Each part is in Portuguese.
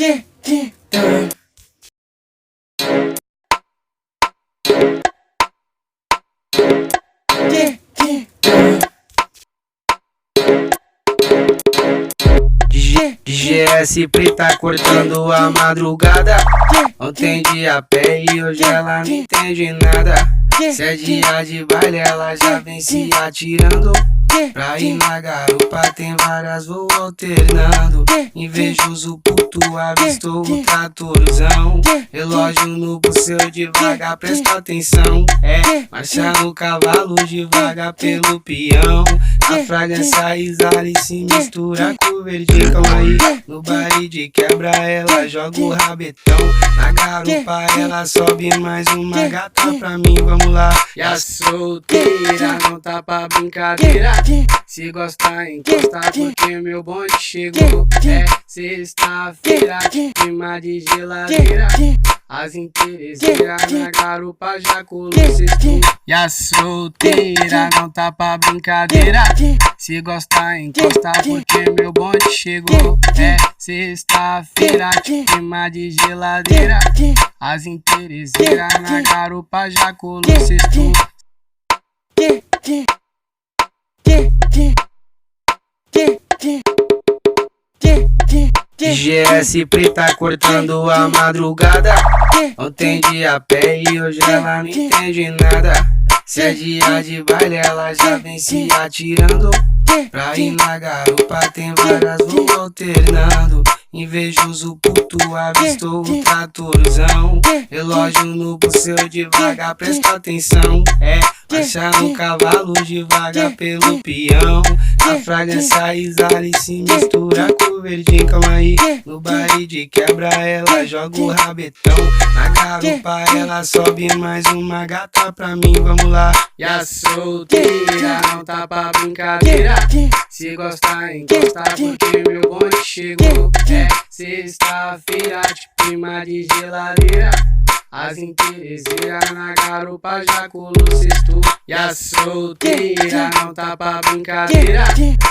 GS preta cortando a madrugada. Ontem dia a pé e hoje ela não entende nada. Se é dia de baile ela já vem se atirando. Pra ir na garupa tem várias, vou alternando. Invejoso puto avistou o tratorzão. Relógio no buceu devagar, presta atenção. Marcha no cavalo devagar pelo peão. A fragrância exala e se mistura com o verdinho. Calma aí, no baile de quebra ela joga o rabetão. Na garupa ela sobe mais uma gata pra mim, vamos lá. E a solteira não tá pra brincadeira. Se gostar, encosta porque meu bonde chegou. É sexta-feira, clima de geladeira. As interesseiras na garupa já colou sexto. E a solteira não tá pra brincadeira. Se gostar, encosta porque meu bonde chegou. É sexta-feira, clima de geladeira. As interesseiras na garupa já colou sexto. GS preta cortando a madrugada. Ontem dia a pé e hoje ela não entende nada. Se é dia de baile ela já vem se atirando. Pra ir na garupa tem várias, vou alternando. Invejoso puto avistou o tratorzão. Relógio no buceu devagar, presta atenção. Marcha no cavalo devagar pelo peão. A fragrância exala e se mistura com o verdinho. Calma aí, no baile de quebra ela joga o rabetão. Na garupa ela sobe mais uma gata pra mim, vamos lá. E a solteira não tá pra brincadeira. Se gostar, encosta porque meu bonde chegou. É sexta-feira, clima de geladeira. As interesseiras na garupa já colou sexto. E a solteira não tá pra brincadeira.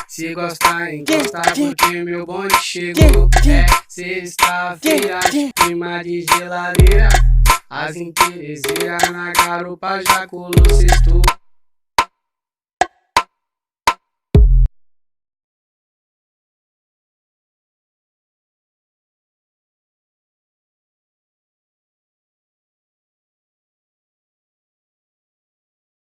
Se gostar, encosta porque meu bonde chegou. É sexta-feira, clima de geladeira. As interesseiras na garupa já colou sexto.